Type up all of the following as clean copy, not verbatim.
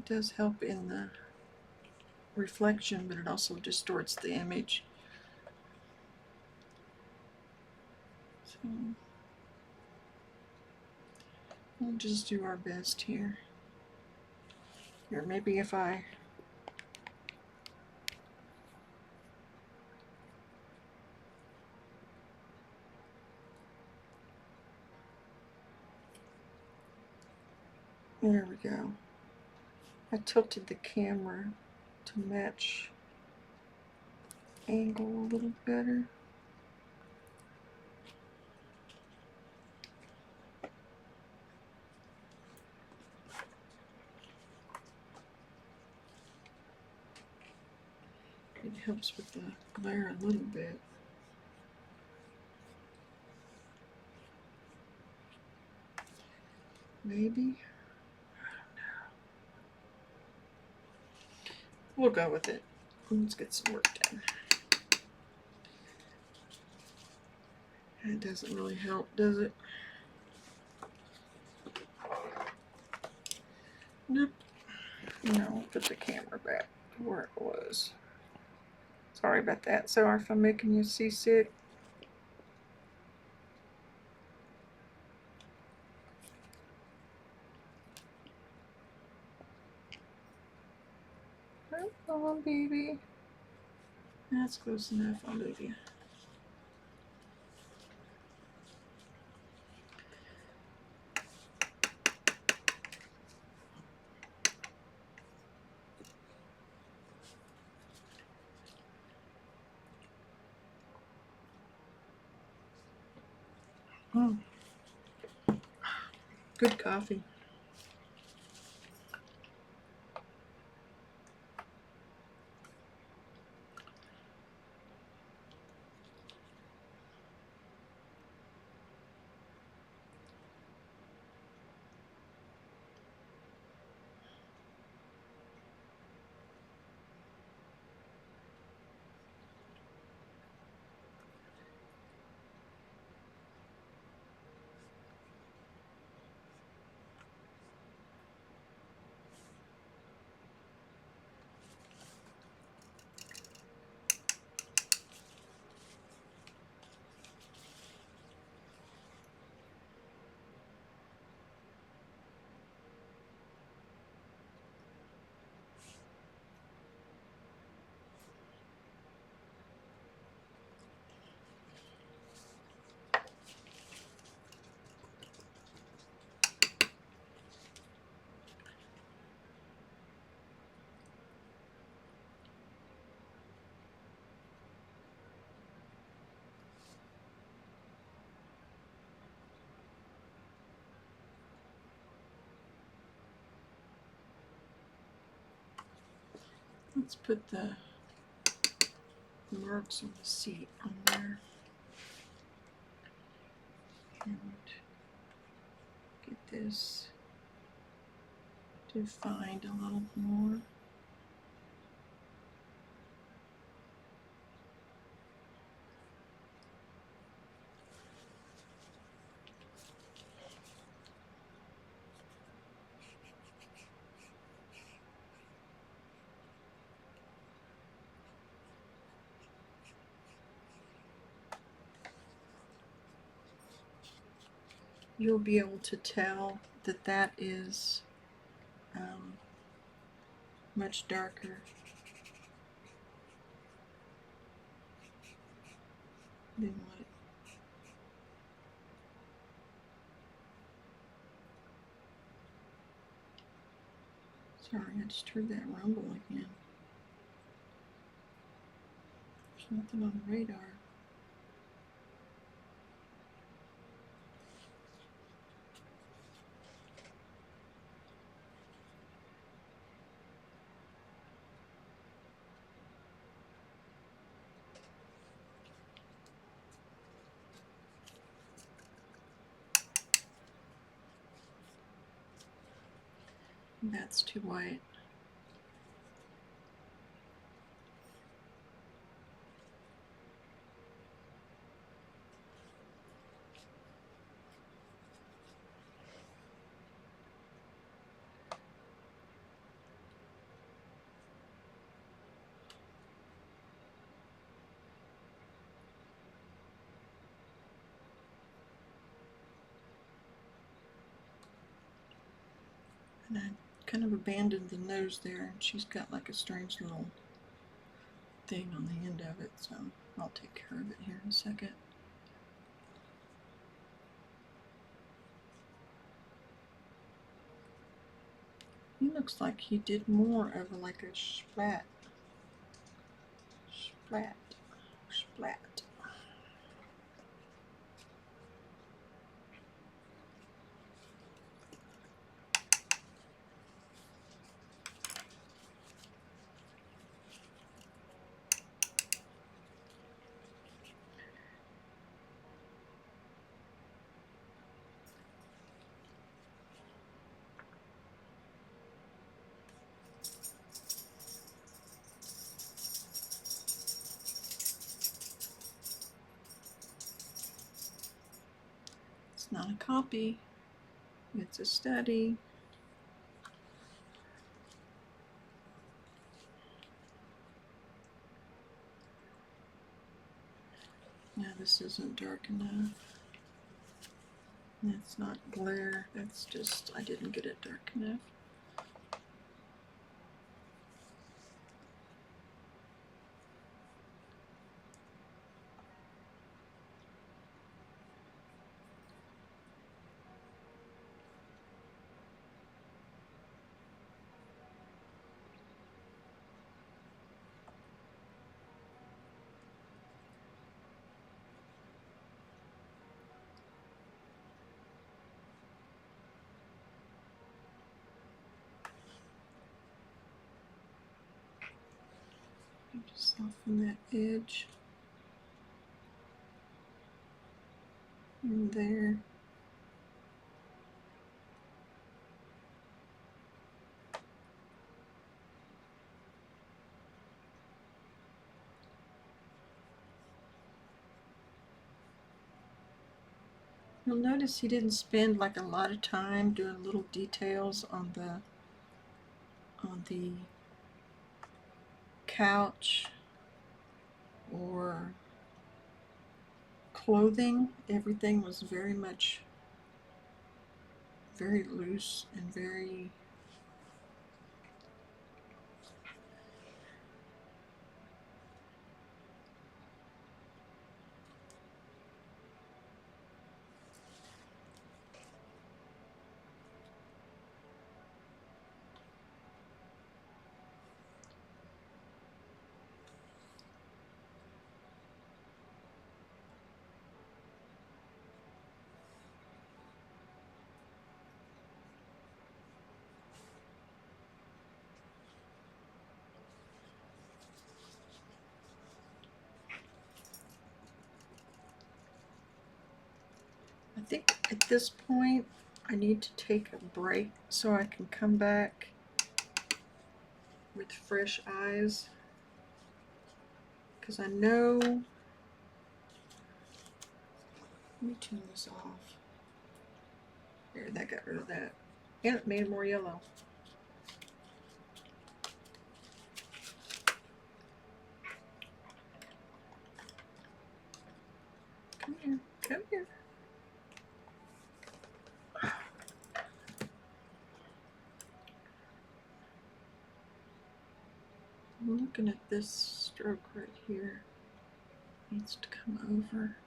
does help in the reflection, but it also distorts the image. So we'll just do our best here. Here, maybe if I there we go. I tilted the camera to match angle a little better. It helps with the glare a little bit. Maybe. We'll go with it. Let's get some work done. It doesn't really help, does it? Nope. No, put the camera back where it was. Sorry about that. Sorry if I'm making you seasick. Come on, baby. That's close enough. I'll leave you. Oh, good coffee. Let's put the marks on the seat on there. And get this defined a little more. You'll be able to tell that that is much darker than what it. Sorry, I just heard that rumble again. There's nothing on the radar. That's too white. And I kind of abandoned the nose there, and she's got like a strange little thing on the end of it, so I'll take care of it here in a second. He looks like he did more of like a splat. Splat. Splat. It's not a copy, it's a study. Now this isn't dark enough. That's not glare, that's just I didn't get it dark enough. Just soften that edge in there. You'll notice he didn't spend like a lot of time doing little details on the couch or clothing. Everything was very much very loose and very I think at this point I need to take a break so I can come back with fresh eyes, because I know, let me turn this off. There, that got rid of that. And it made it more yellow. Come here, come here. I'm looking at this stroke right here. Needs to come over.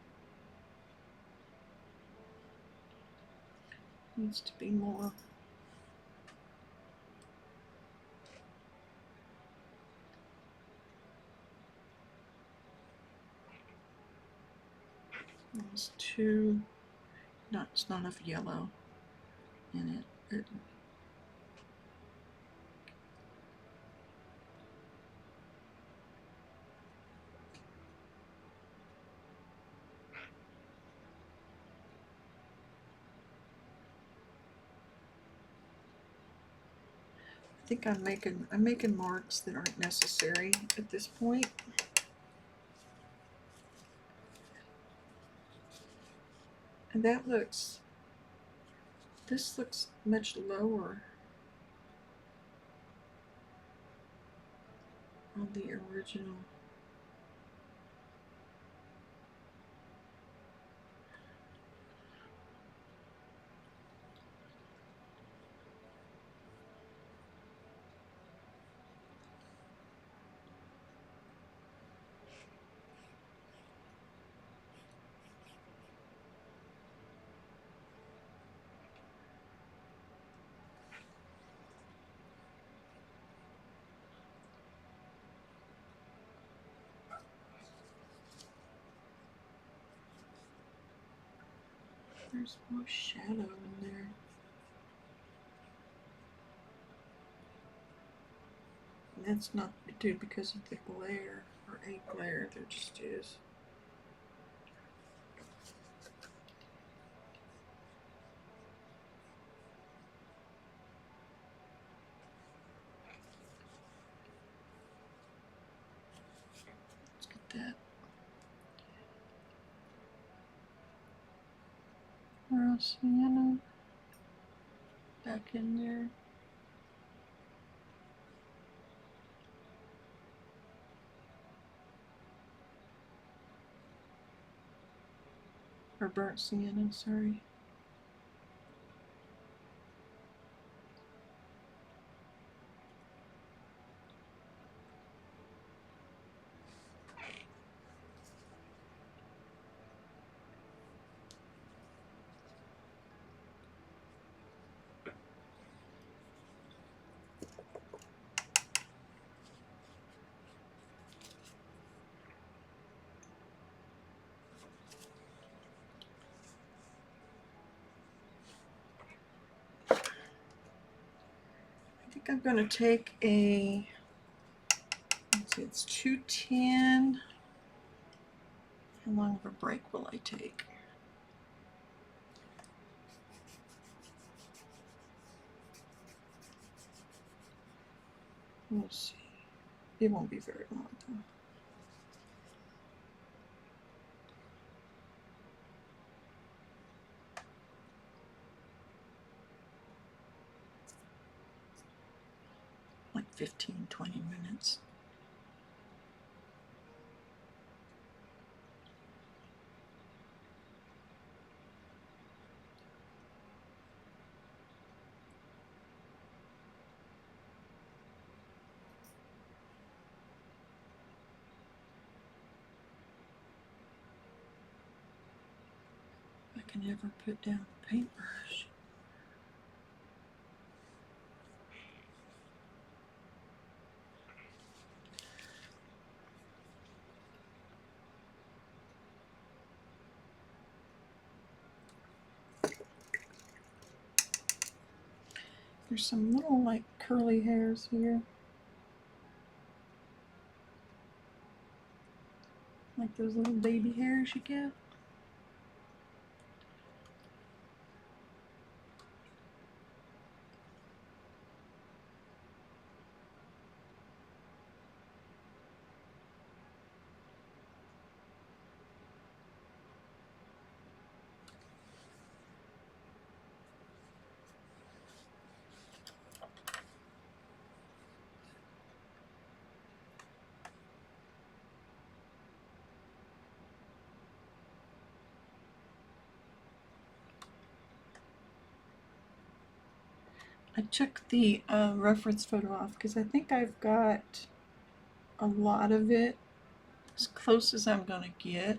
Needs to be more. There's too, it's not enough yellow in it. I think I'm making marks that aren't necessary at this point. And this looks much lower on the original. There's more shadow in there. And that's not due because of the glare or a glare, there just is. Let's get that. Or else sienna back in there. Or burnt sienna, sorry. I think I'm going to take a, let's see, it's 210. How long of a break will I take? We'll see. It won't be very long though. Like 15, 20 minutes. I can never put down a paintbrush. There's some little like curly hairs here. Like those little baby hairs you get. I took the reference photo off because I think I've got a lot of it, as close as I'm going to get.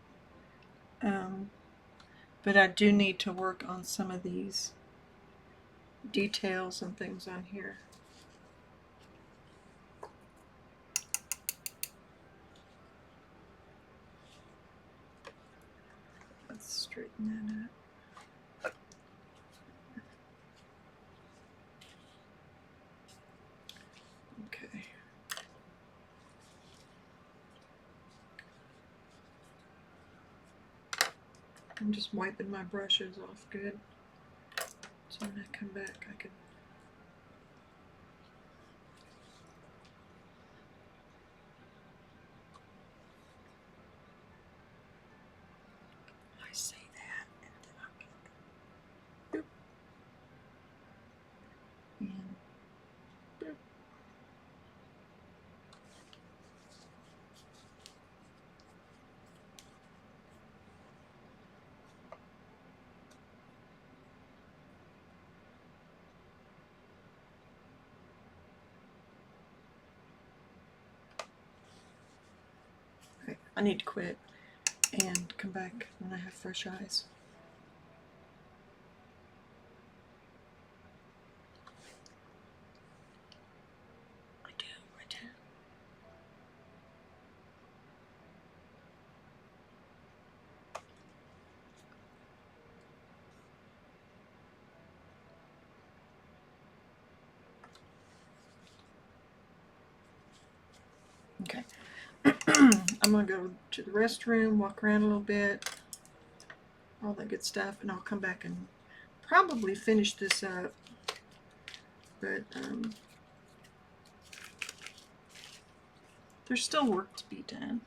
But I do need to work on some of these details and things on here. Let's straighten that up. Okay. I'm just wiping my brushes off good. So when I come back, I can. I say that, and then I can. Boop. And boop. Okay, I need to quit and come back when I have fresh eyes. I do. Okay. I'm going to go to the restroom, walk around a little bit, all that good stuff, and I'll come back and probably finish this up. But there's still work to be done.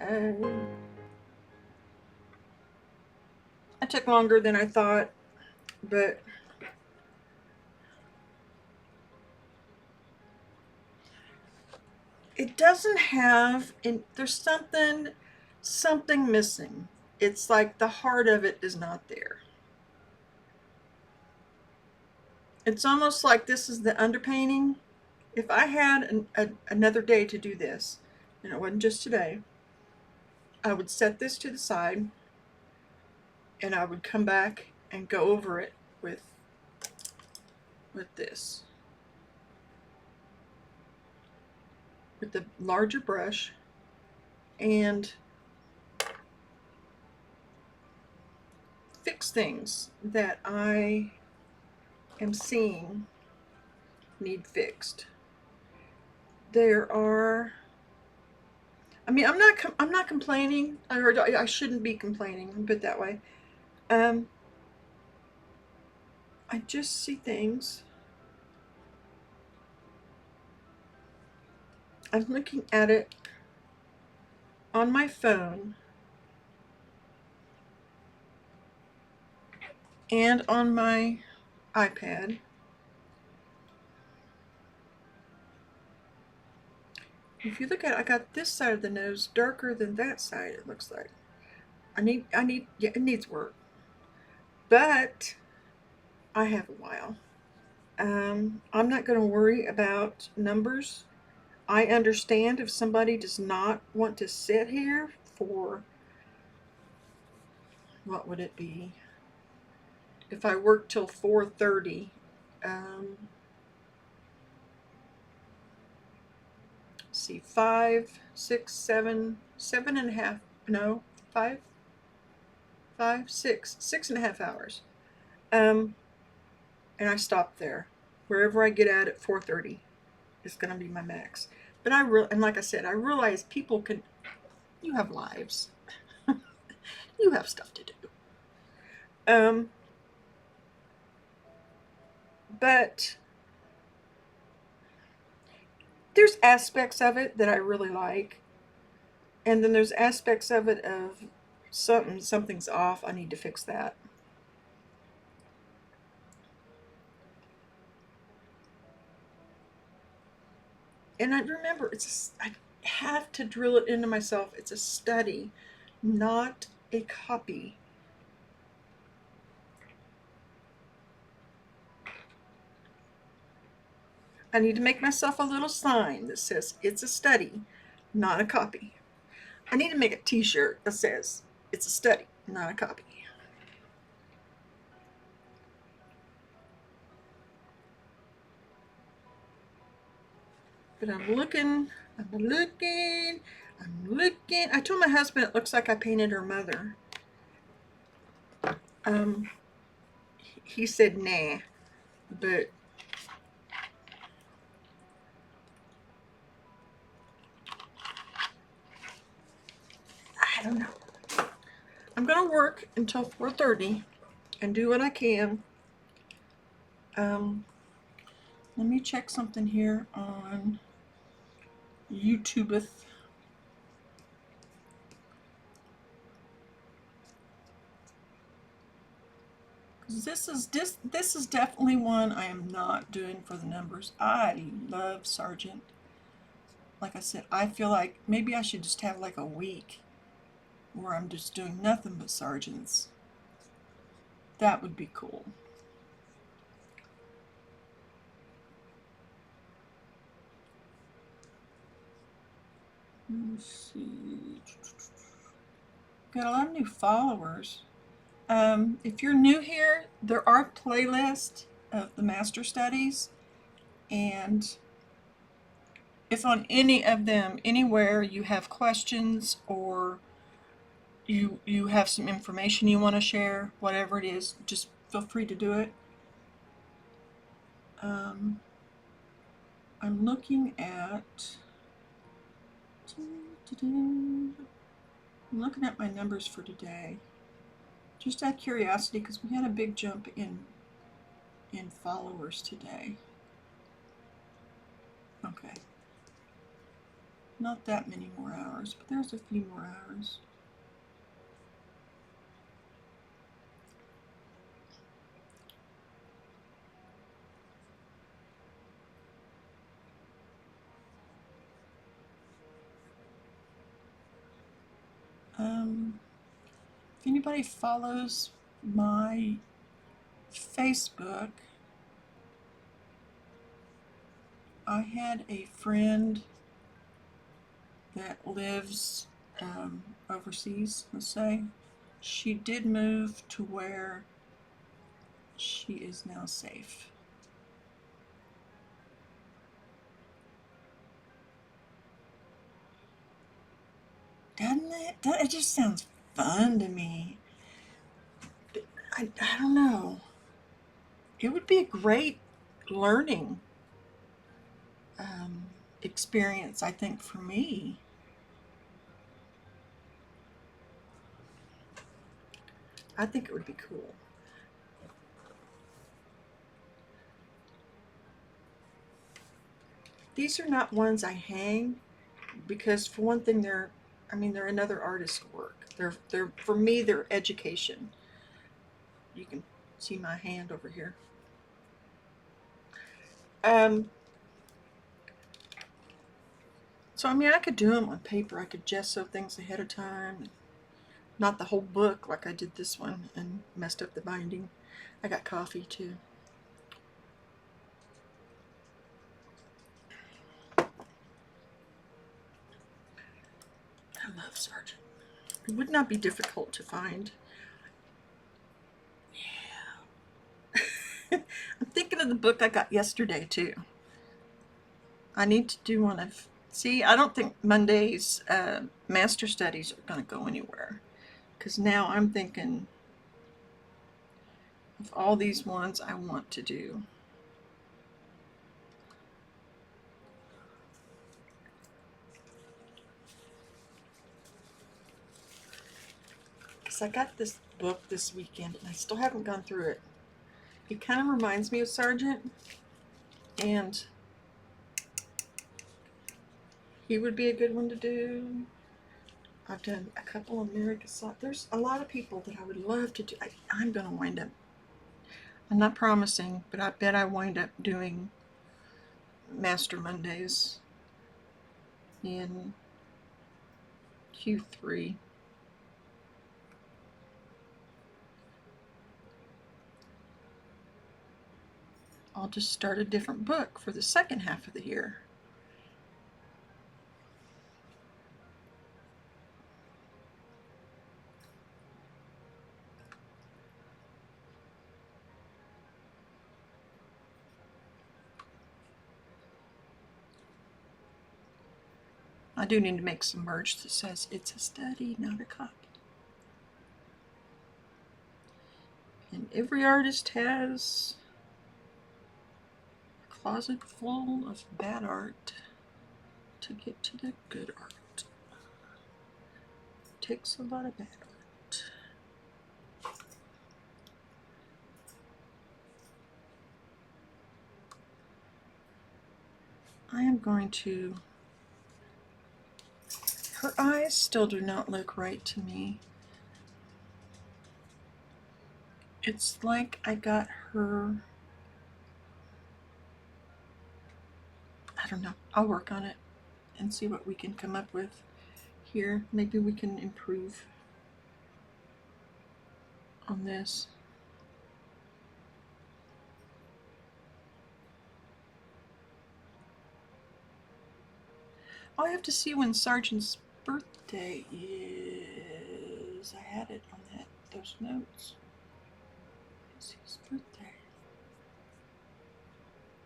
I took longer than I thought, but it doesn't have, and there's something missing. It's like the heart of it is not there. It's almost like this is the underpainting. If I had another day to do this, and it wasn't just today, I would set this to the side and I would come back and go over it with this, with the larger brush, and fix things that I am seeing need fixed. There are, I mean, I'm not complaining, or I shouldn't be complaining, put it that way. I just see things. I'm looking at it on my phone and on my iPad. If you look at it, I got this side of the nose darker than that side, it looks like. Yeah, it needs work. But I have a while. I'm not going to worry about numbers. I understand if somebody does not want to sit here for, what would it be? If I work till 4:30, see, 5, 6, 7, 7.5, no, 5, 5, 6, 6.5 hours. And I stop there. Wherever I get at 4:30 is going to be my max. But and like I said, I realize people you have lives. You have stuff to do. But there's aspects of it that I really like. And then there's aspects of it of something's off. I need to fix that. And I remember, I have to drill it into myself. It's a study, not a copy. I need to make myself a little sign that says it's a study, not a copy. I need to make a t-shirt that says it's a study, not a copy. But I'm looking. I told my husband it looks like I painted her mother. He said nah, but I don't know. I'm gonna work until 4:30 and do what I can. Let me check something here on YouTube. This is definitely one I am not doing for the numbers. I love Sargent. Like I said, I feel like maybe I should just have like a week where I'm just doing nothing but Sargents. That would be cool. Let's see. Got a lot of new followers. If you're new here, there are playlists of the master studies, and if on any of them, anywhere you have questions or you have some information you want to share, whatever it is, just feel free to do it. I'm looking at my numbers for today, just out of curiosity, because we had a big jump in followers today. Okay. Not that many more hours, but there's a few more hours. If anybody follows my Facebook, I had a friend that lives overseas, let's say. She did move to where she is now safe. Doesn't it? It just sounds fun to me. I don't know. It would be a great learning experience, I think, for me. I think it would be cool. These are not ones I hang because, for one thing, they're another artist's work. They're for me, they're education. You can see my hand over here. Um, so I could do them on paper. I could gesso things ahead of time, not the whole book like I did this one and messed up the binding. I got coffee too. I love Sargent. It would not be difficult to find. Yeah. I'm thinking of the book I got yesterday too. I need to do one of. See, I don't think Monday's master studies are going to go anywhere because now I'm thinking of all these ones I want to do. Because I got this book this weekend and I still haven't gone through it. It kind of reminds me of Sargent, and he would be a good one to do. I've done a couple of America. There's a lot of people that I would love to do. I'm going to wind up. I'm not promising, but I bet I wind up doing Master Mondays in Q3. I'll just start a different book for the second half of the year. I do need to make some merch that says it's a study, not a copy. And every artist has a closet full of bad art to get to the good art. It takes a lot of bad art. I am going to. Her eyes still do not look right to me. It's like I got her. I don't know. I'll work on it and see what we can come up with here. Maybe we can improve on this. I have to see when Sargent's birthday is. I had it on those notes. It's his birthday.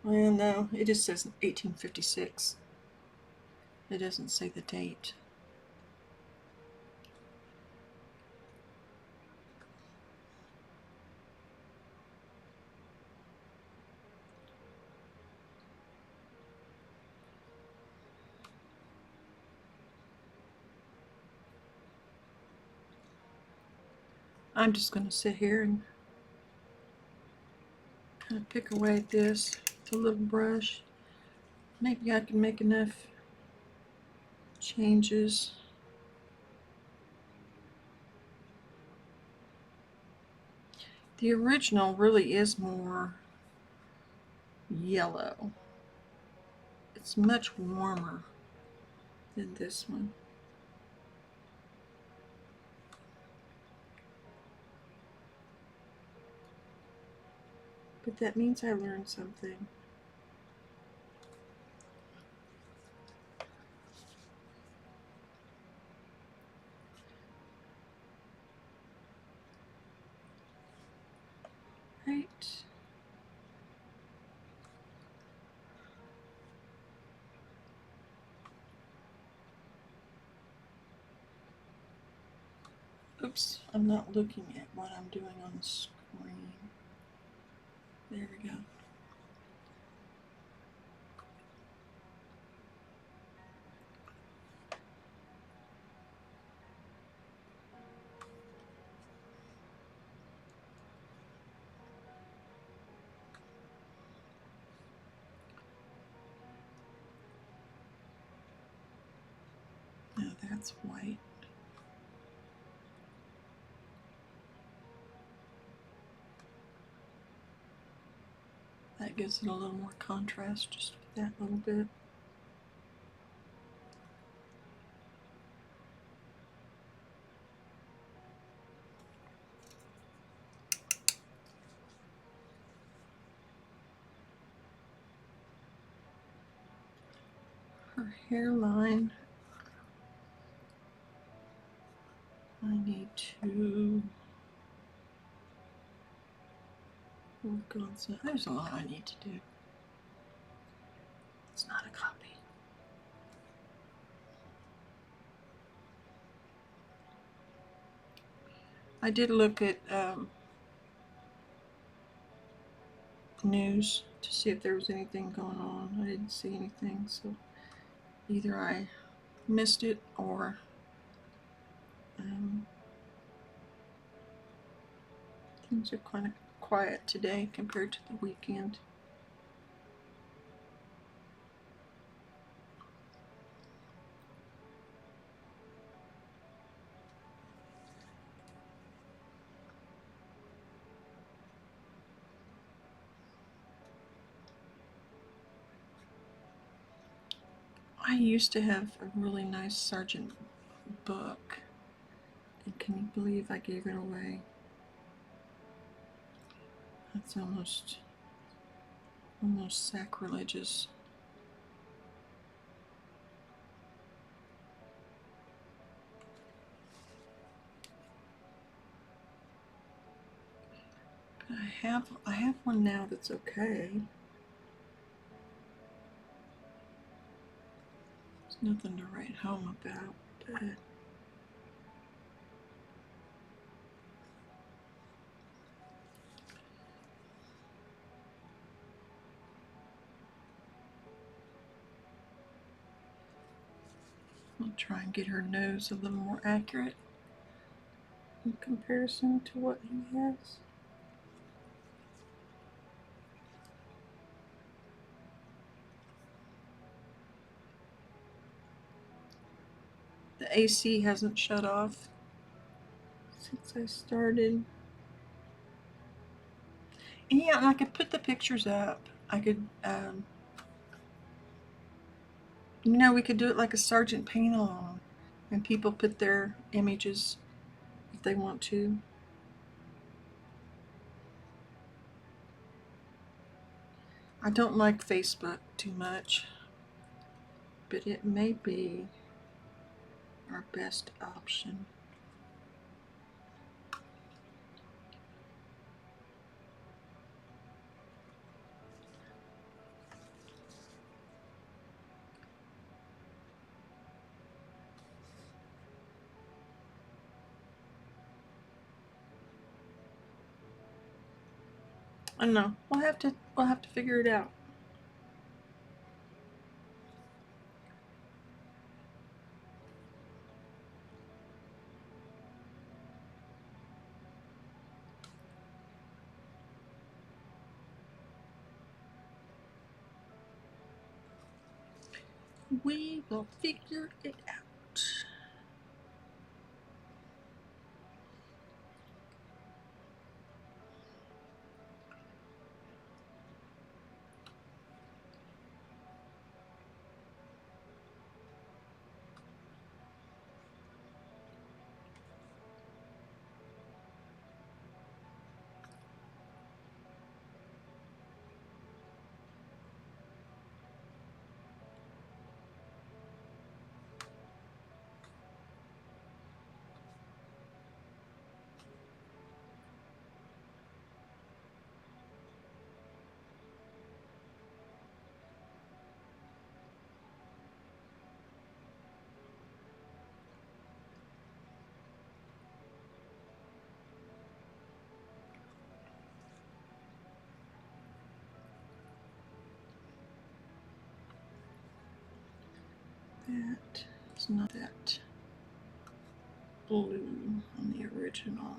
Well, no, it just says 1856. It doesn't say the date. I'm just going to sit here and kind of pick away at this with a little brush. Maybe I can make enough changes. The original really is more yellow. It's much warmer than this one. But that means I learned something. Right. Oops, I'm not looking at what I'm doing on the screen. There we go. Now that's white. That gives it a little more contrast, just with that little bit. Her hairline, I need to work on some. There's a lot I need to do. It's not a copy. I did look at news to see if there was anything going on. I didn't see anything, so either I missed it or things are kind of quiet today compared to the weekend. I used to have a really nice Sargent book, and can you believe I gave it away? That's almost sacrilegious. But I have one now that's okay. There's nothing to write home about, but I'll try and get her nose a little more accurate in comparison to what he has. The AC hasn't shut off since I started. And yeah, I could put the pictures up. I could, we could do it like a Sargent paint-along, and people put their images if they want to. I don't like Facebook too much, but it may be our best option. I don't know. We'll have to figure it out. We will figure it out. That is not that blue on the original.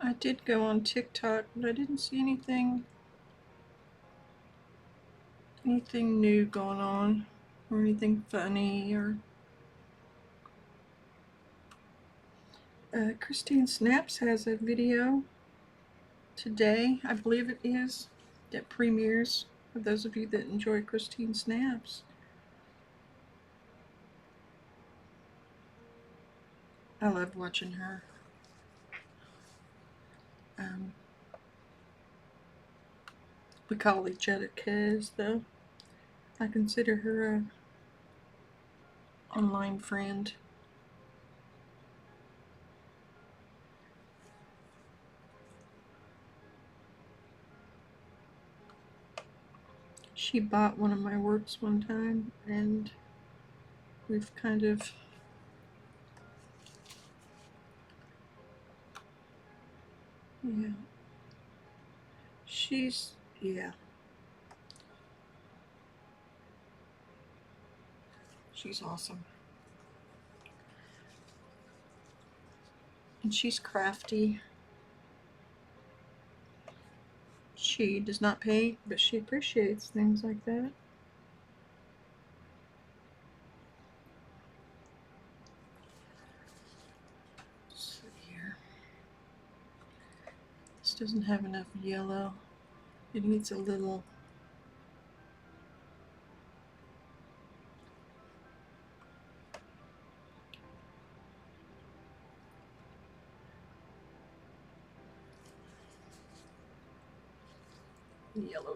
I did go on TikTok, but I didn't see anything new going on, or anything funny, or Christine Snaps has a video today, I believe it is, that premieres for those of you that enjoy Christine Snaps. I love watching her. We call each other cuz, though. I consider her a online friend. She bought one of my works one time, and we've kind of yeah. She's awesome. And she's crafty. She does not paint, but she appreciates things like that. Let's see here. This doesn't have enough yellow. It needs a little. Yellow.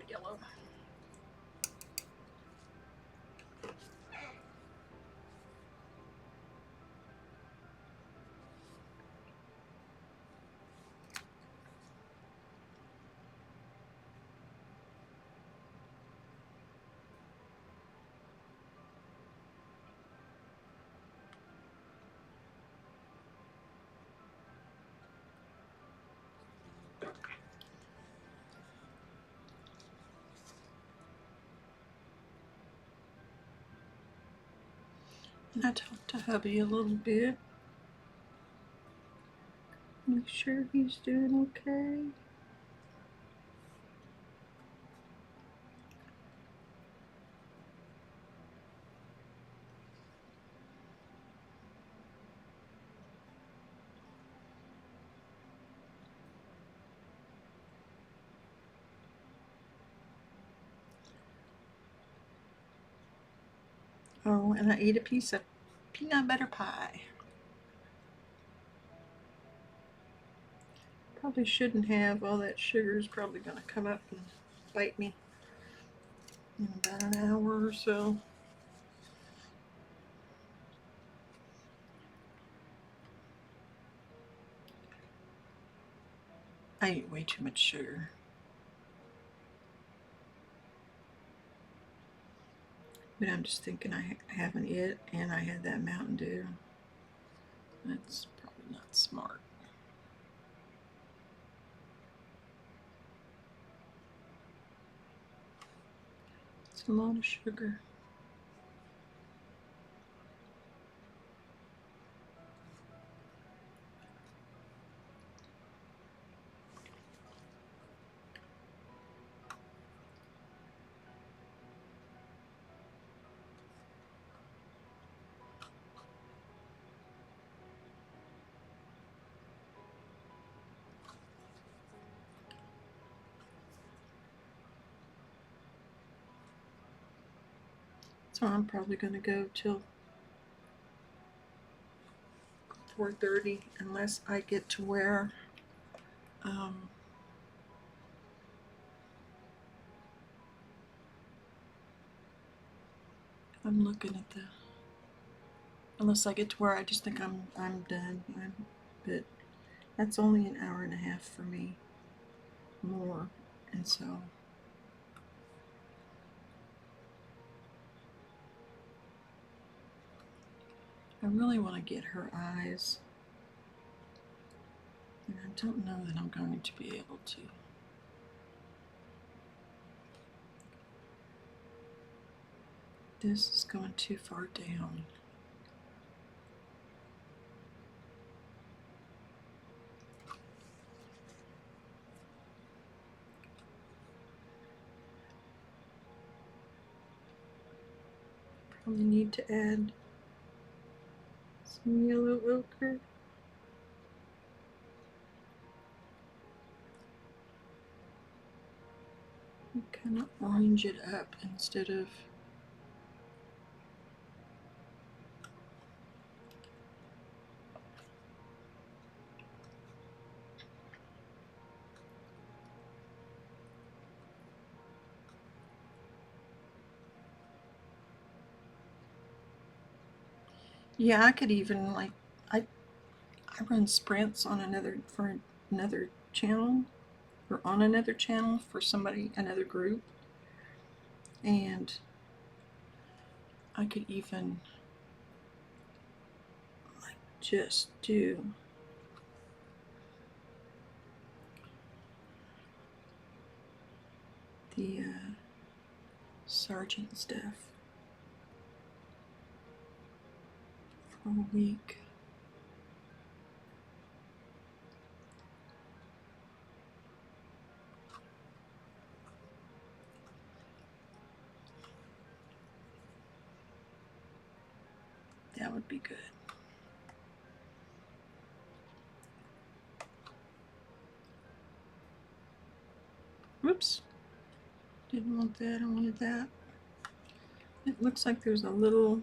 And I talked to hubby a little bit. Make sure he's doing okay. Oh, and I ate a piece of peanut butter pie. Probably shouldn't have. All that sugar is probably going to come up and bite me in about an hour or so. I eat way too much sugar. But I'm just thinking I haven't it, and I had that Mountain Dew. That's probably not smart. It's a lot of sugar. So I'm probably going to go till 4:30 unless I get to where I'm looking at the, unless I get to where I just think I'm done. But that's only an hour and a half for me more, and so I really want to get her eyes, and I don't know that I'm going to be able to. This is going too far down. Probably need to add some yellow ochre. And kind of orange it up instead of yeah, I could even like I run sprints on another channel or on another channel for somebody, another group, and I could even like just do the Sargent stuff for a week. That would be good. Whoops. Didn't want that, I wanted that. It looks like there's a little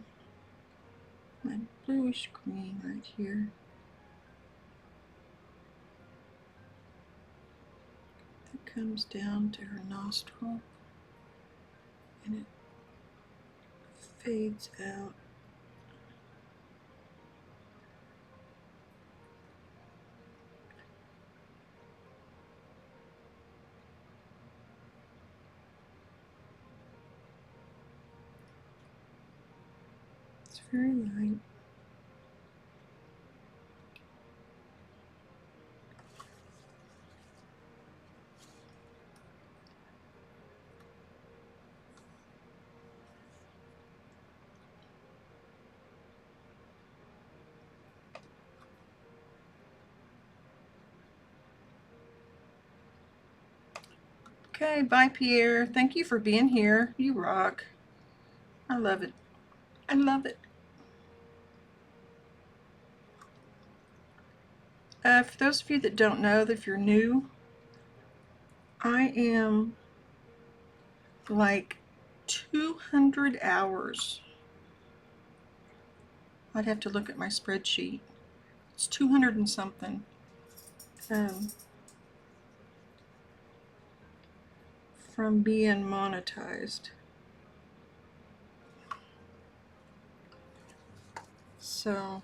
like bluish green right here. That comes down to her nostril and it fades out. It's very light. Okay, bye Pierre. Thank you for being here. You rock. I love it. I love it. For those of you that don't know, if you're new, I am like 200 hours. I'd have to look at my spreadsheet. It's 200 and something. From being monetized. So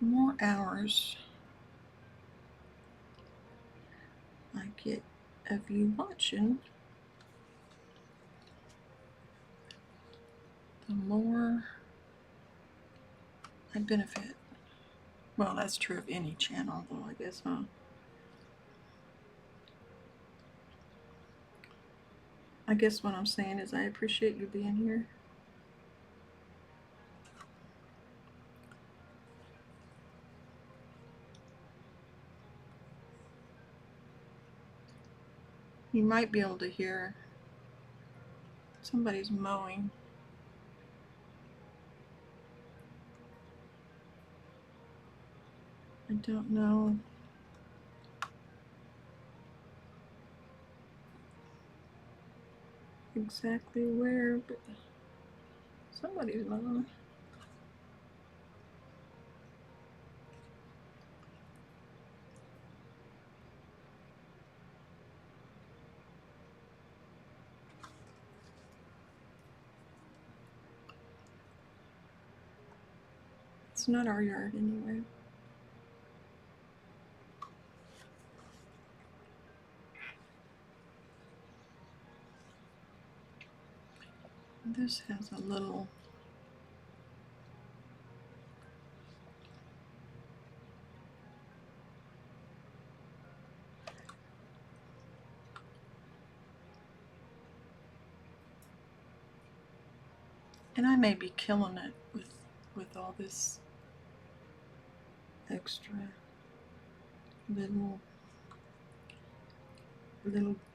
the more hours I get of you watching, the more I benefit. Well, that's true of any channel, though, I guess, huh? I guess what I'm saying is I appreciate you being here. You might be able to hear somebody's mowing. I don't know exactly where, but somebody's mowing. It's not our yard anyway. This has a little and I may be killing it with all this extra little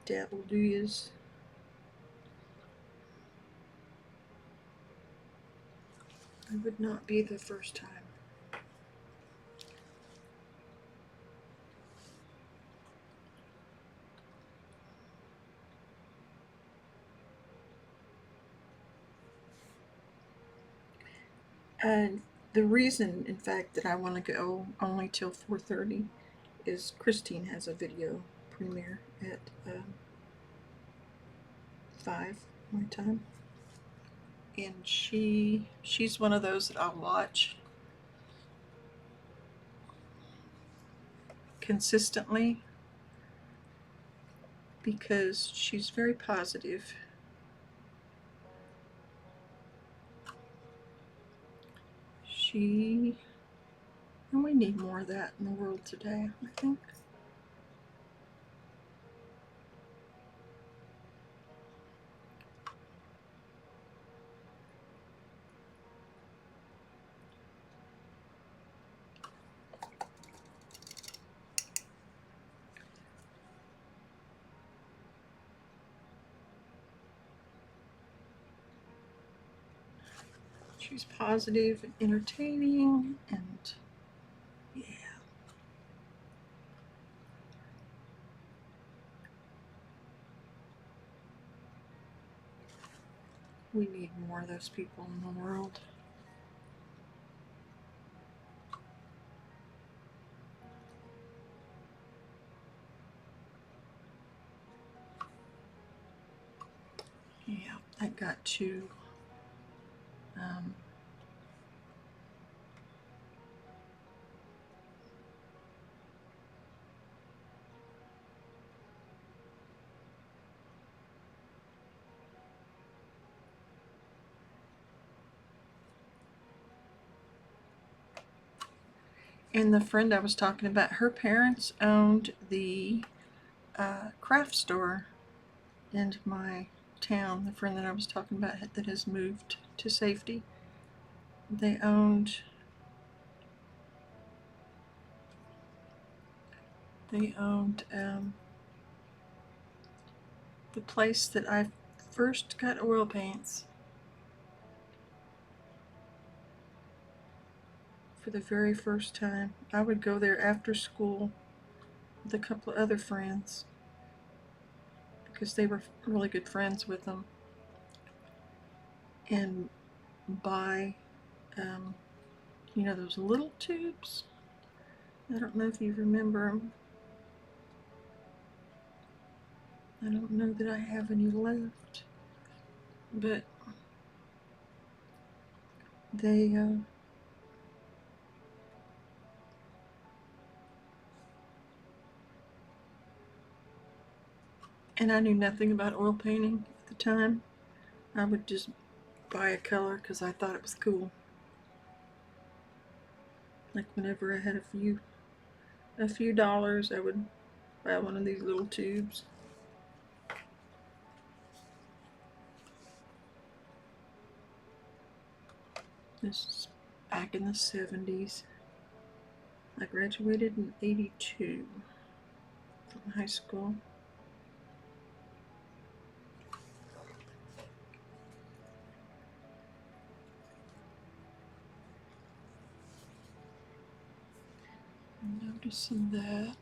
dabble-doos. It would not be the first time. And the reason, in fact, that I want to go only till 4:30 is Christine has a video premiere at 5 my time, and she's one of those that I'll watch consistently because she's very positive. And we need more of that in the world today, I think. She's positive and entertaining, and yeah. We need more of those people in the world. Yeah, I got to and the friend I was talking about, her parents owned the craft store in my town. The friend that I was talking about that has moved to safety, they owned the place that I first got oil paints for the very first time. I would go there after school with a couple of other friends because they were really good friends with them, and buy those little tubes. I don't know if you remember them. I don't know that I have any left, but they And I knew nothing about oil painting at the time. I would just buy a color because I thought it was cool. Like whenever I had a few dollars, I would buy one of these little tubes. This is back in the 70s. I graduated in 82 from high school. I'm noticing that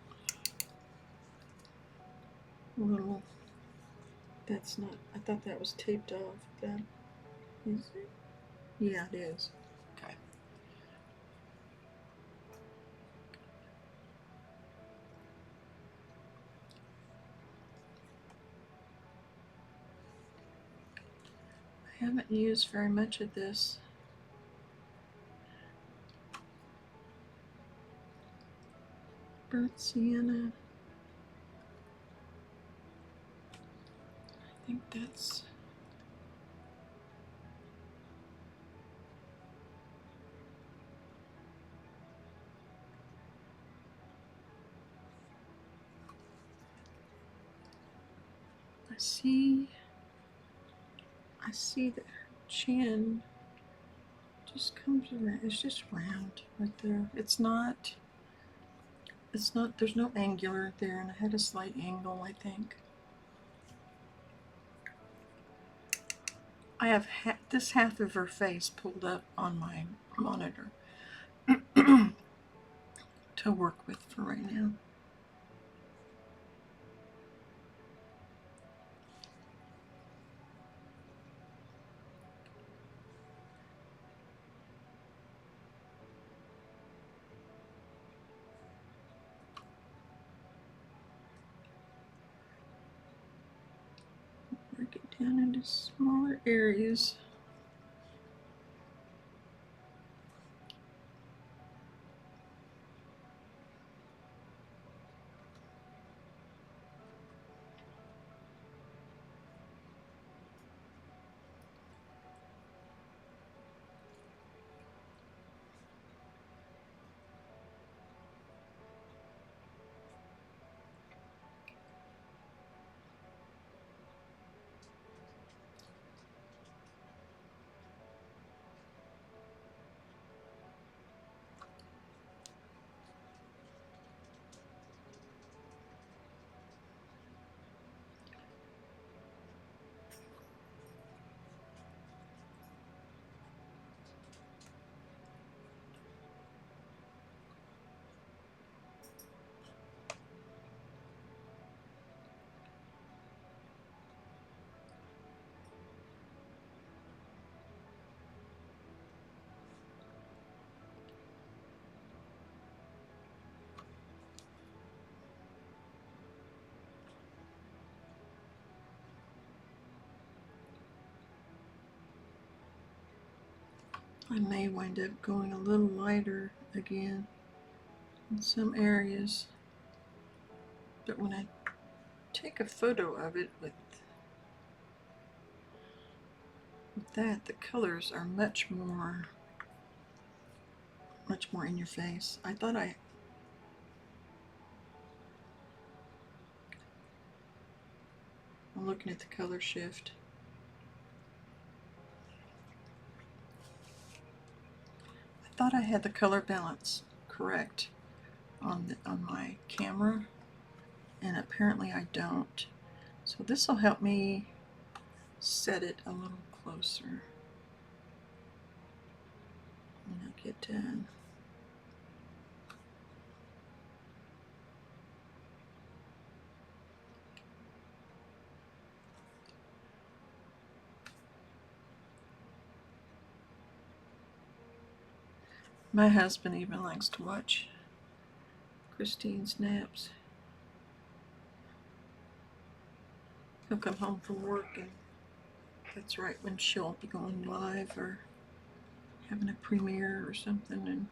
little, that's not, I thought that was taped off. That is it? Yeah, it is. Okay. I haven't used very much of this. Burnt sienna. I think that's, I see that her chin just comes around. It's just round right there. It's not, there's no angular there, and I had a slight angle, I think. I have this half of her face pulled up on my monitor to work with for right now. Break it down into smaller areas. I may wind up going a little lighter again in some areas, but when I take a photo of it with that, the colors are much more in your face. I'm looking at the color shift. I thought I had the color balance correct on my camera, and apparently I don't. So this will help me set it a little closer when I get done. My husband even likes to watch Christine's naps. He'll come home from work, and that's right when she'll be going live or having a premiere or something, and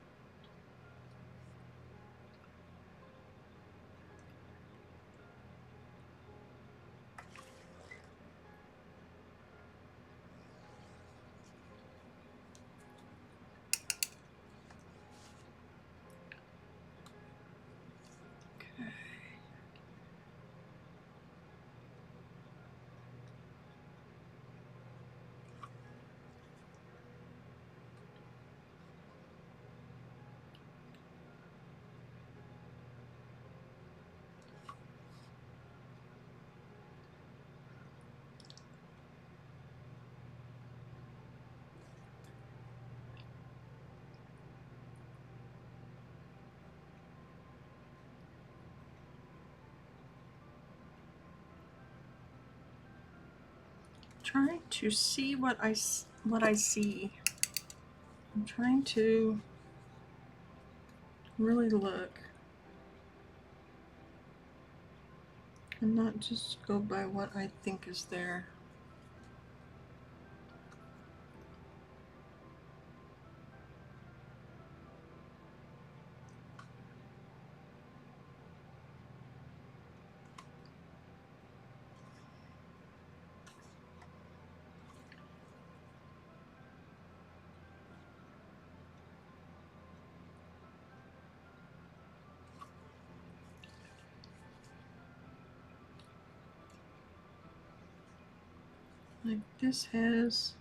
trying to see what I see. I'm trying to really look and not just go by what I think is there. Like this has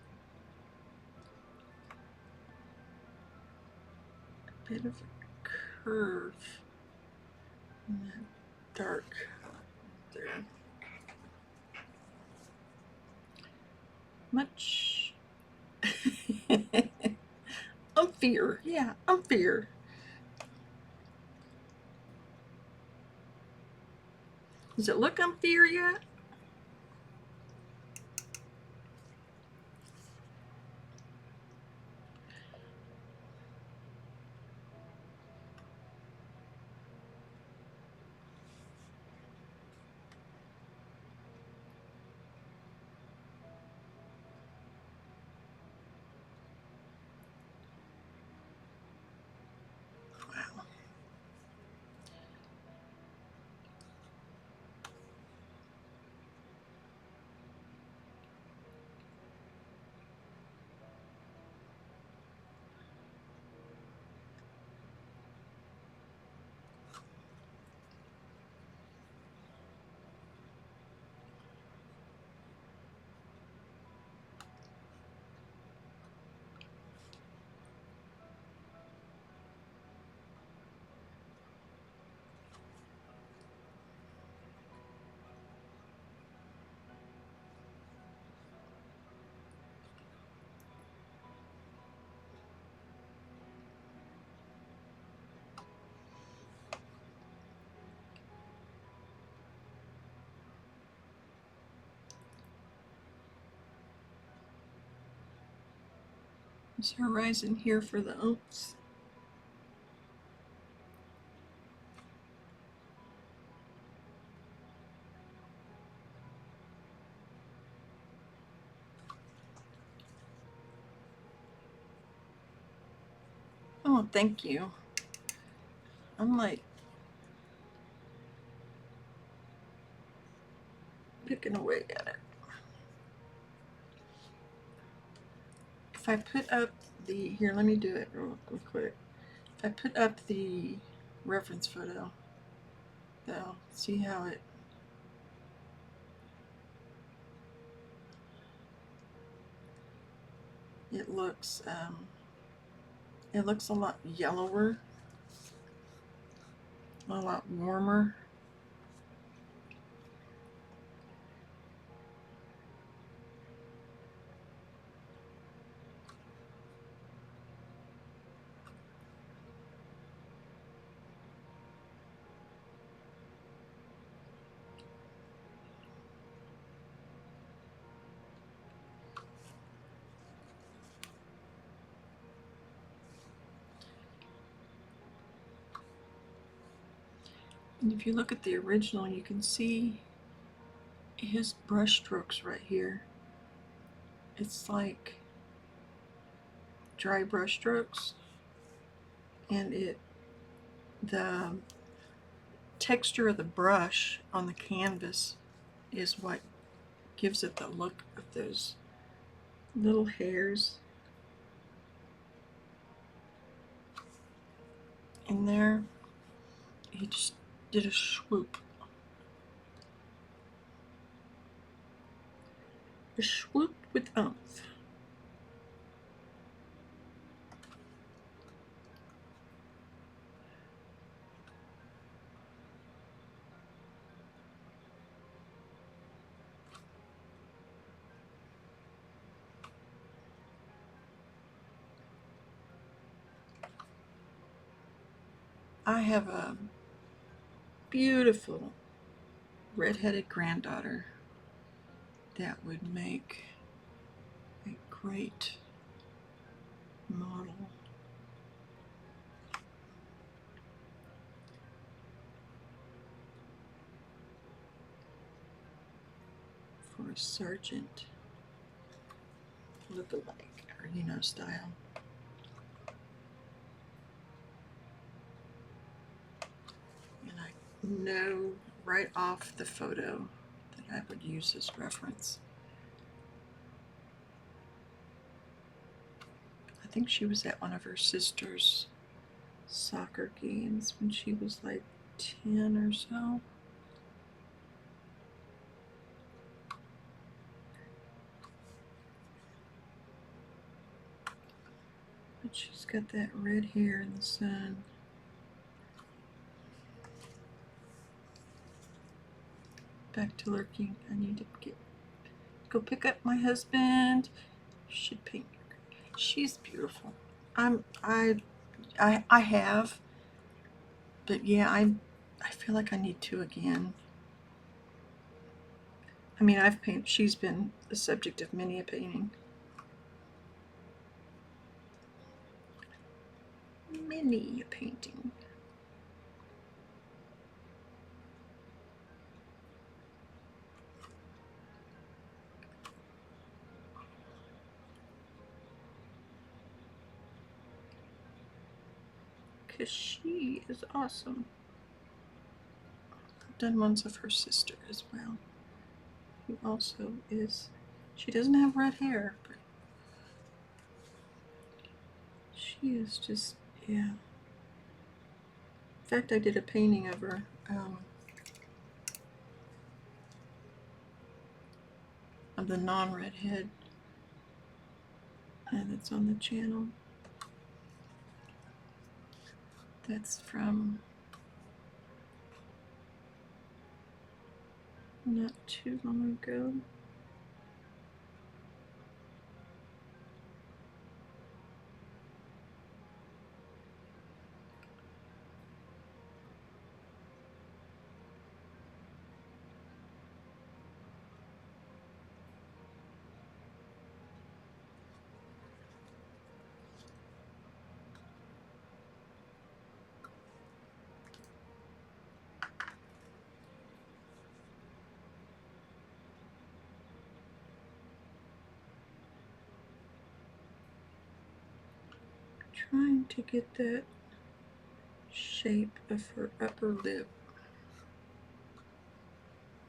a bit of a curve in that dark there. Much umphier. Yeah, umphier. Does it look umphier yet? Wow. Is horizon here for the oats? Oh, thank you. I'm like picking away at it. If I put up the, here, let me do it real quick. If I put up the reference photo, though, see how it looks a lot yellower, a lot warmer. And if you look at the original, you can see his brush strokes right here. It's like dry brush strokes, and the texture of the brush on the canvas is what gives it the look of those little hairs in there. He just did a swoop. A swoop with oomph. I have a beautiful red-headed granddaughter that would make great model. For a Sargent look-alike, or style. And I know right off the photo that I would use as reference. I think she was at one of her sister's soccer games when she was like 10 or so. But she's got that red hair in the sun. Back to lurking. I need to go pick up my husband. Should paint. She's beautiful. I have, but yeah, I feel like I need to again. I mean, I've painted. She's been the subject of many a painting. Many a painting. Because she is awesome. I've done ones of her sister as well, who also is, she doesn't have red hair, but she is just, yeah. In fact, I did a painting of her of the non-redhead, and it's on the channel. That's from not too long ago. Trying to get that shape of her upper lip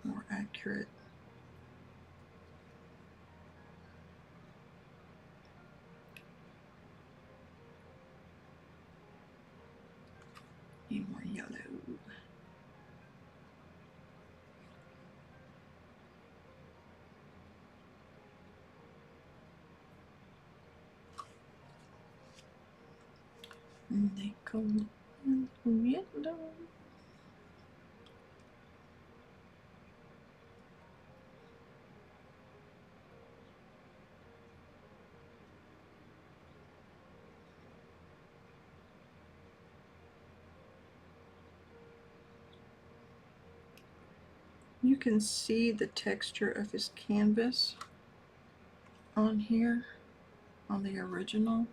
more accurate. Need more yellow. And they go yellow. You can see the texture of his canvas on here, on the original.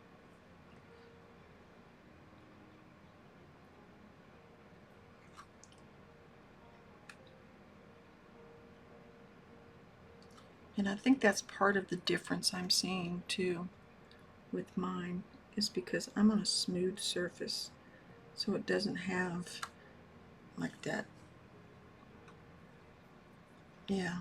And I think that's part of the difference I'm seeing too with mine, is because I'm on a smooth surface, so it doesn't have like that. Yeah.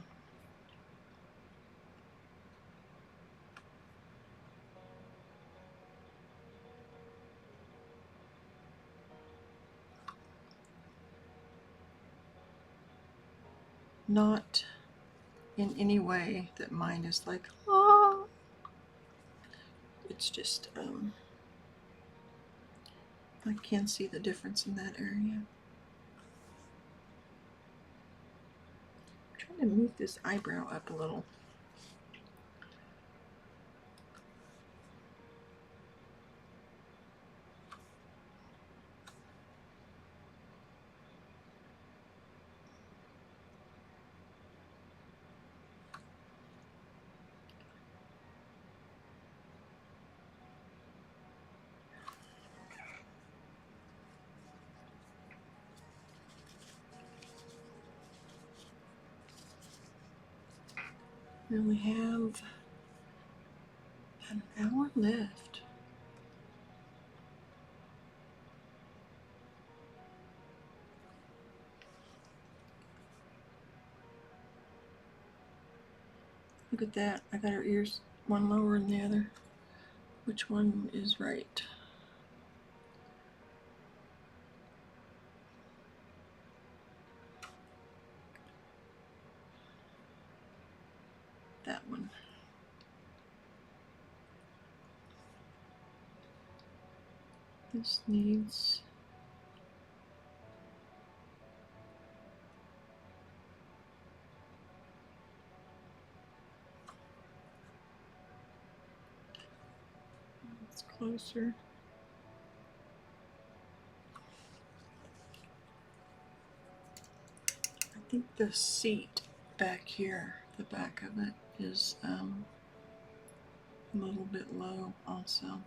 Not in any way that mine is like, oh. It's just, I can see the difference in that area. I'm trying to move this eyebrow up a little. We only have an hour left. Look at that. I got her ears one lower than the other. Which one is right? That one. This needs it's closer. I think the seat back here, the back of it, is a little bit low also.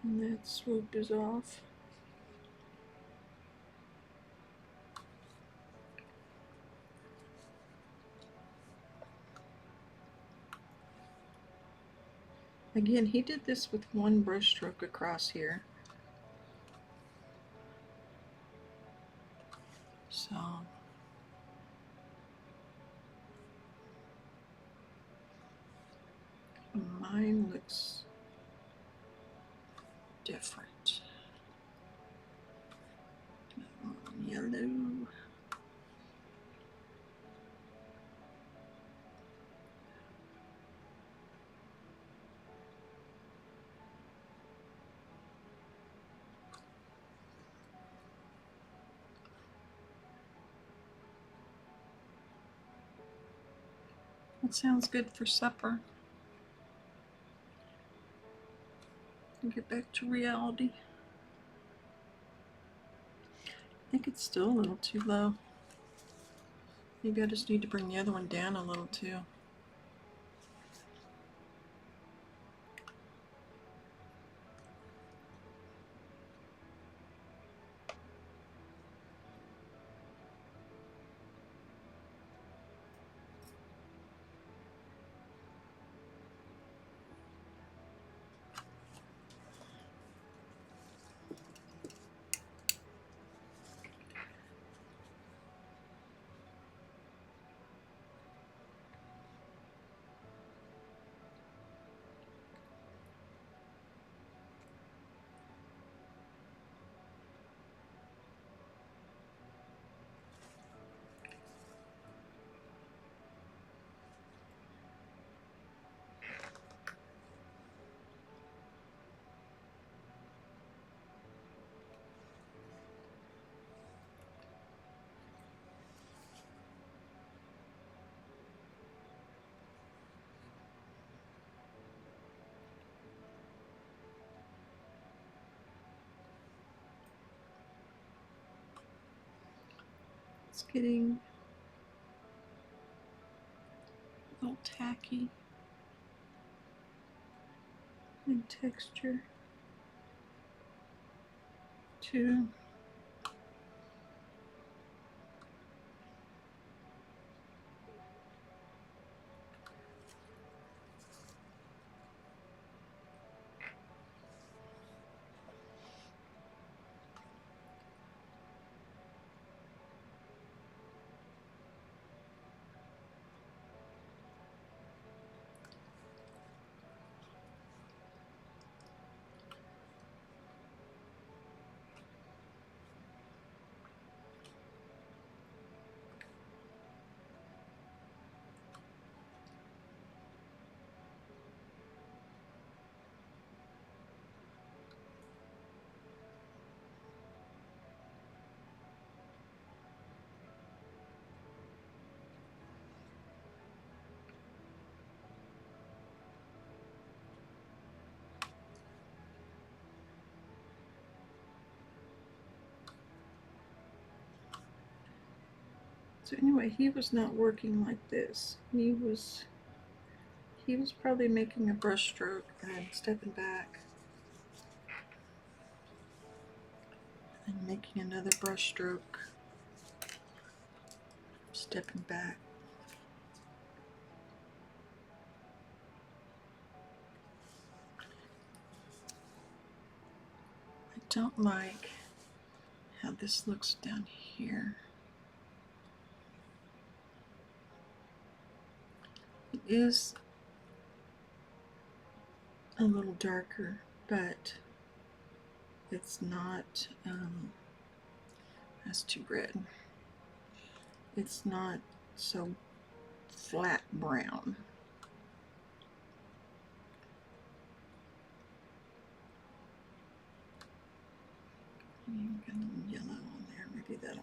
And that swoop is off. Again, he did this with one brush stroke across here. So mine looks different. Yellow. That sounds good for supper. And get back to reality. I think it's still a little too low. Maybe I just need to bring the other one down a little too. It's getting a little tacky in texture too. So anyway, he was not working like this. He was probably making a brush stroke and stepping back and making another brush stroke, stepping back. I don't like how this looks down here. It is a little darker, but it's not, that's too red. It's not so flat brown. Got a little yellow on there, maybe that'll.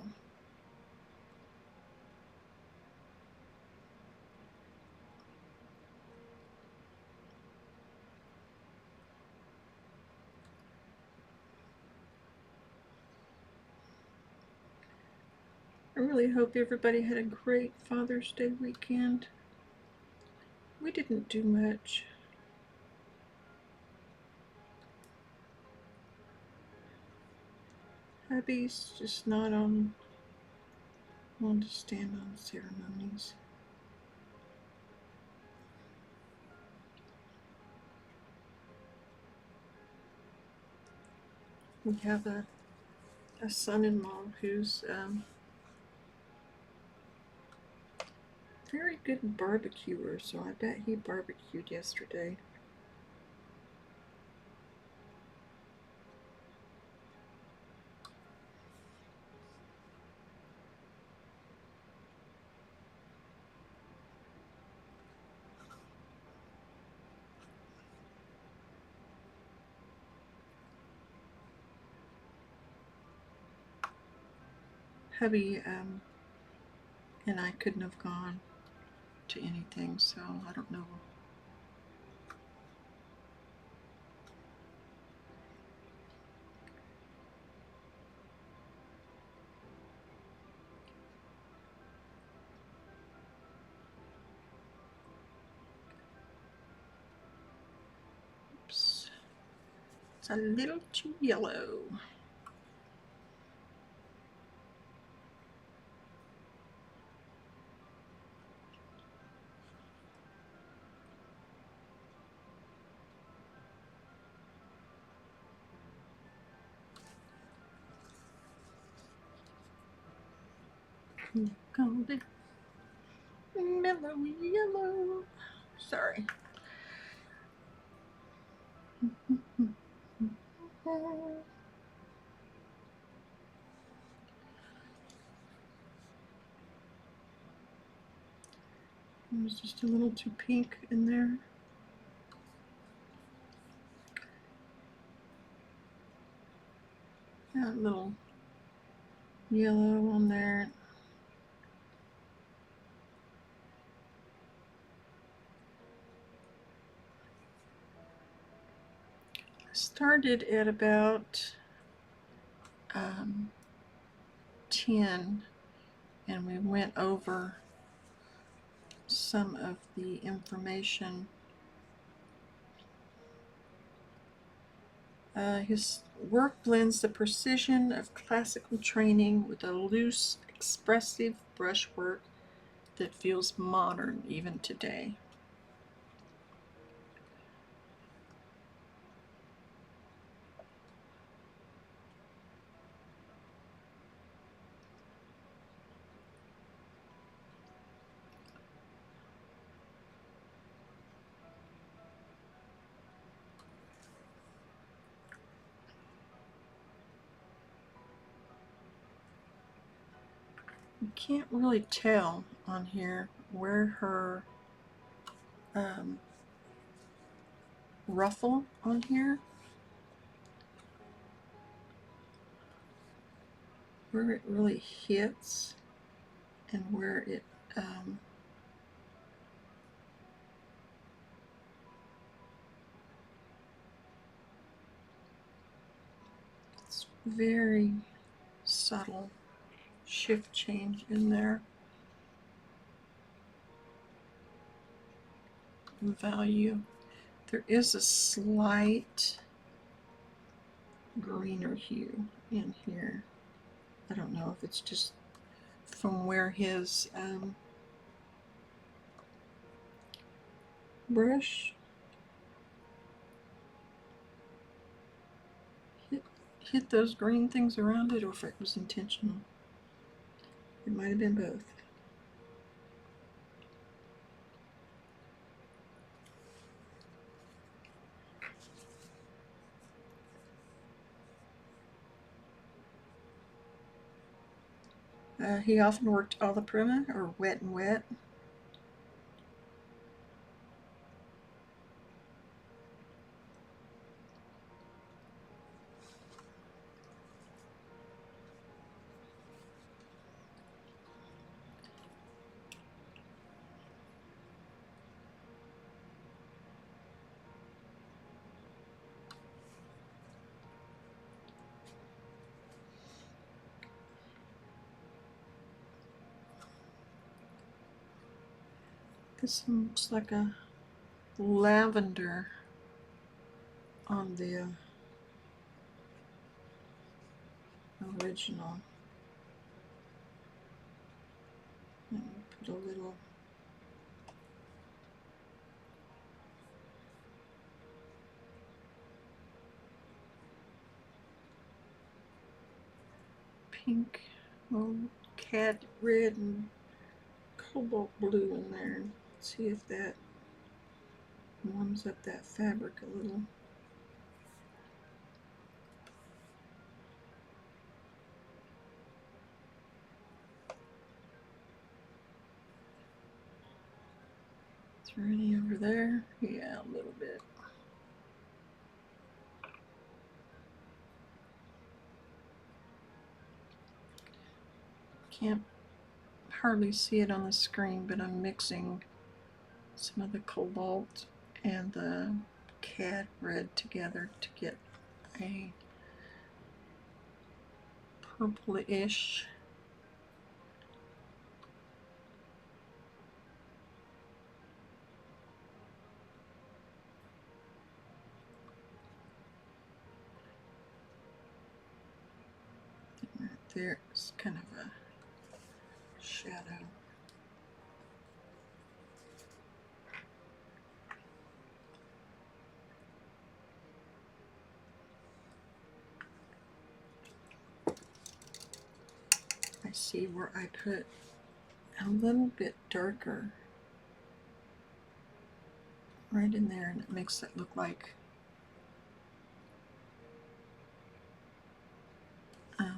I really hope everybody had a great Father's Day weekend. We didn't do much. Hubby's just not on to stand on ceremonies. We have a son-in-law who's very good barbecuer, so I bet he barbecued yesterday. Hubby and I couldn't have gone to anything, so I don't know. Oops. It's a little too yellow. Called it mellow yellow. Sorry. It was just a little too pink in there. Got a little yellow on there. I started at about 10, and we went over some of the information. His work blends the precision of classical training with a loose, expressive brushwork that feels modern even today. You can't really tell on here where her ruffle on here, where it really hits and where it it's very subtle shift change in there. value. There is a slight greener hue in here. I don't know if it's just from where his brush hit those green things around it, or if it was intentional. It might have been both. He often worked alla prima, or wet and wet. This looks like a lavender on the original. And put a little pink, little cat red, and cobalt blue in there, and see if that warms up that fabric a little. Is there any over there? Yeah, a little bit. Can't hardly see it on the screen, but I'm mixing some of the cobalt and the cat red together to get a purplish. Right there is kind of a shadow. I see where I put a little bit darker right in there, and it makes it look like the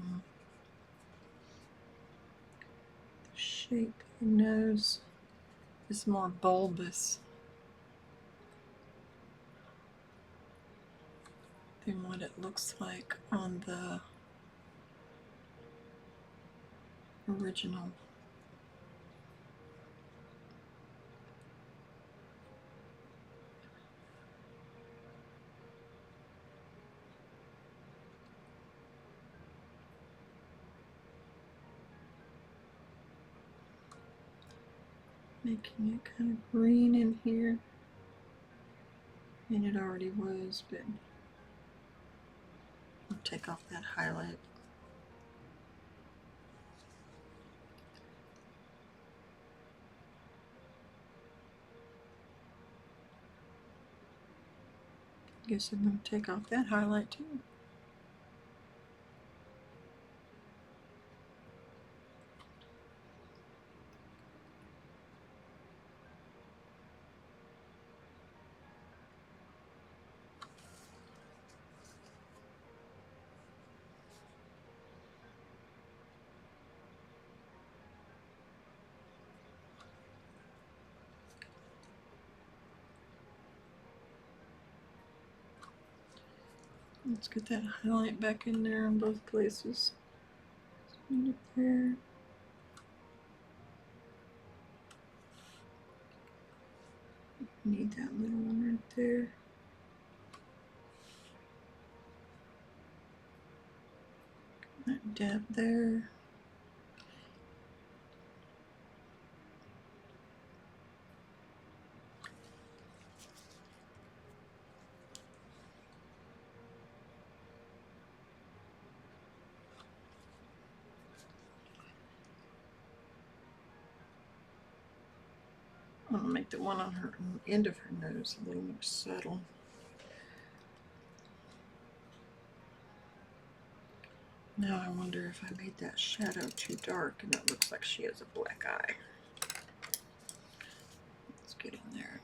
shape of the nose is more bulbous than what it looks like on the original. Making it kind of green in here, and it already was, but I'll take off that highlight. Guess I'm going to take off that highlight too. Let's get that highlight back in there in both places. Right up there. Need that little one right there. That dab there. I'm going to make the one on her end of her nose a little more subtle. Now I wonder if I made that shadow too dark and it looks like she has a black eye. Let's get in there.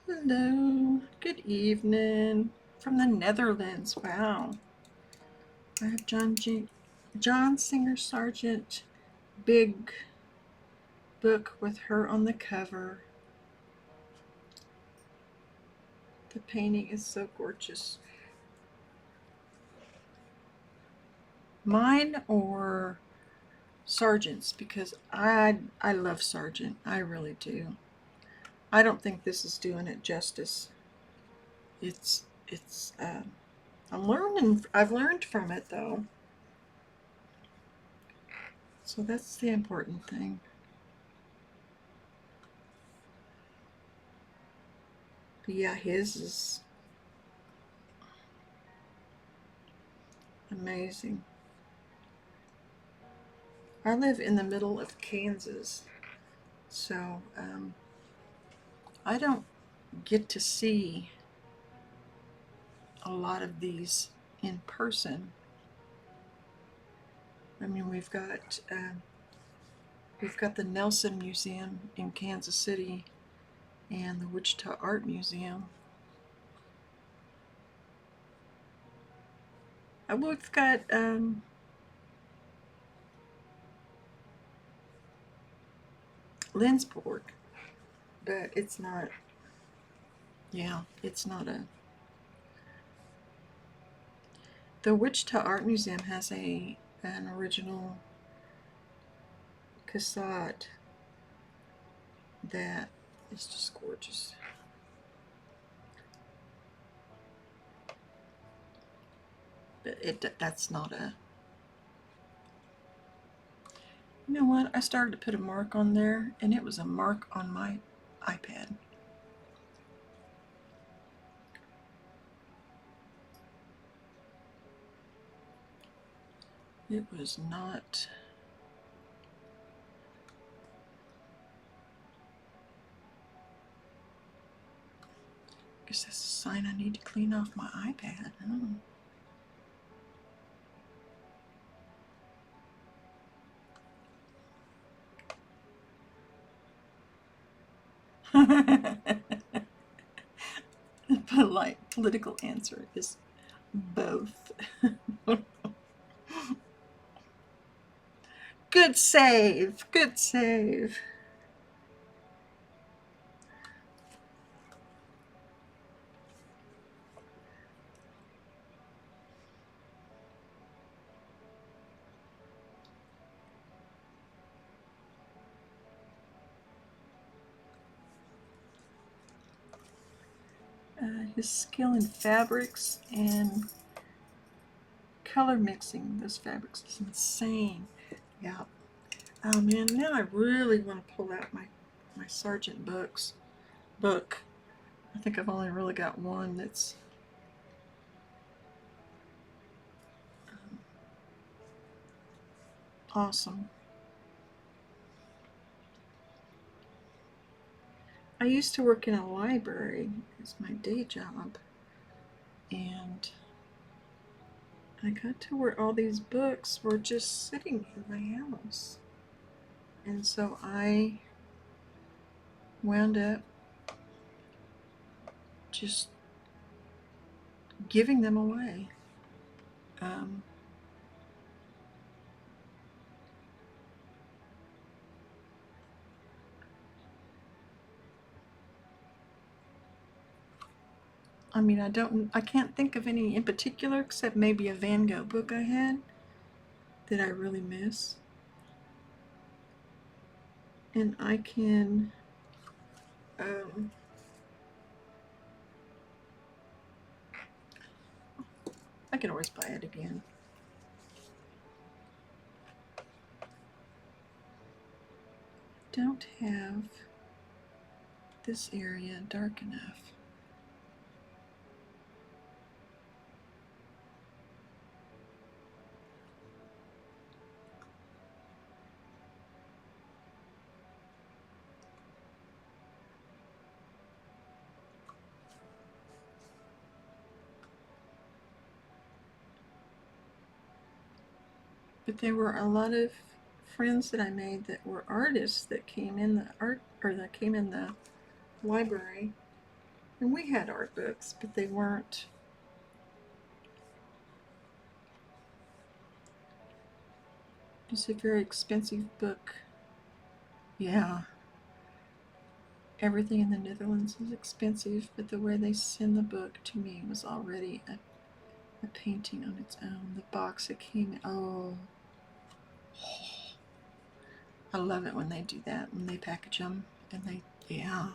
Hello, good evening from the Netherlands. Wow. I have John Singer Sargent, big book with her on the cover. The painting is so gorgeous. Mine or Sargent's, because I love Sargent. I really do. I don't think this is doing it justice. It's I'm learning. I've learned from it though. So that's the important thing. But yeah, his is amazing. I live in the middle of Kansas, so I don't get to see a lot of these in person. I mean, we've got the Nelson Museum in Kansas City and the Wichita Art Museum. We've got Lindsborg, but it's not. Yeah, it's not a. The Wichita Art Museum has an original cassette that is just gorgeous. But that's not a. You know what? I started to put a mark on there, and it was a mark on my iPad. It was not. I guess that's a sign I need to clean off my iPad. The polite political answer is both. Good save. Good save. His skill in fabrics and color mixing those fabrics is insane. Yeah. Oh man, now I really want to pull out my Sargent book. I think I've only really got one that's awesome. I used to work in a library as my day job, and I got to where all these books were just sitting in my house. And so I wound up just giving them away. I mean, I can't think of any in particular except maybe a Van Gogh book I had that I really miss. And I can always buy it again. Don't have this area dark enough. But there were a lot of friends that I made that were artists that came in the library, and we had art books, but they weren't. It's a very expensive book. Yeah. Everything in the Netherlands is expensive, but the way they send the book to me was already a painting on its own. The box it came in, I love it when they do that, when they package them, and yeah.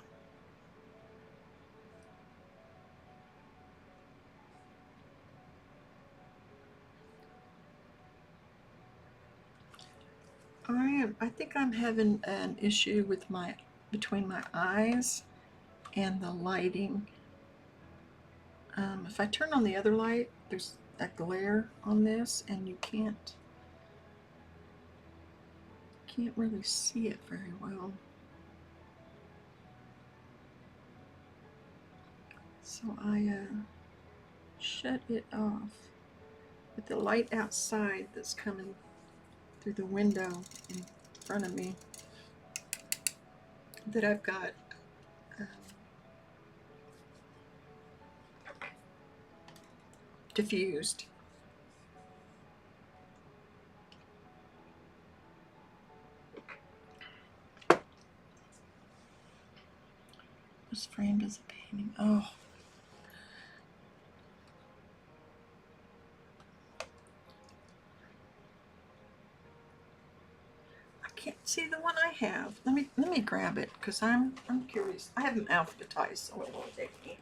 I think I'm having an issue with between my eyes and the lighting. If I turn on the other light, there's a glare on this, and you can't really see it very well. So I shut it off. But the light outside that's coming through the window in front of me that I've got diffused. Was framed as a painting. Oh. I can't see the one I have. Let me grab it because I'm curious. I have them alphabetized, so it won't take me.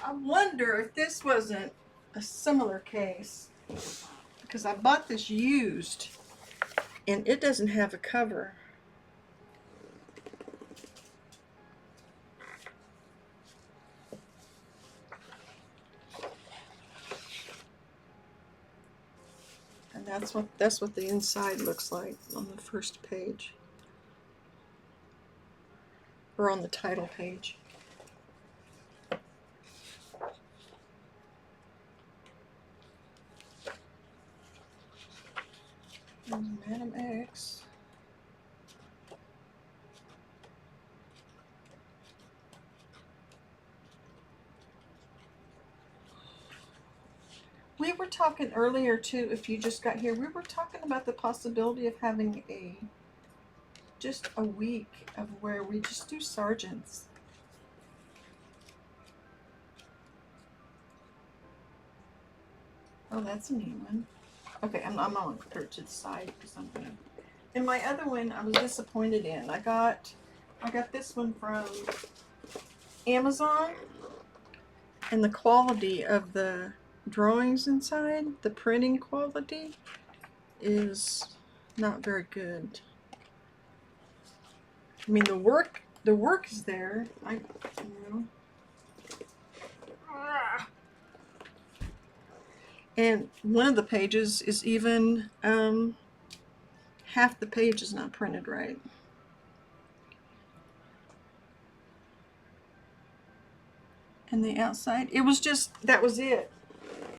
I wonder if this wasn't a similar case, because I bought this used and it doesn't have a cover. And that's what the inside looks like on the first page, or on the title page. There's Madam X. We were talking earlier too, if you just got here, we were talking about the possibility of having just a week of where we just do Sargents. Oh, that's a neat one. Okay, I'm gonna put it to the side because I'm gonna. And my other one, I was disappointed in. I got this one from Amazon, and the quality of the drawings inside, the printing quality, is not very good. I mean, the work is there. You know. And one of the pages is even half the page is not printed right. And the outside, it was just, that was it.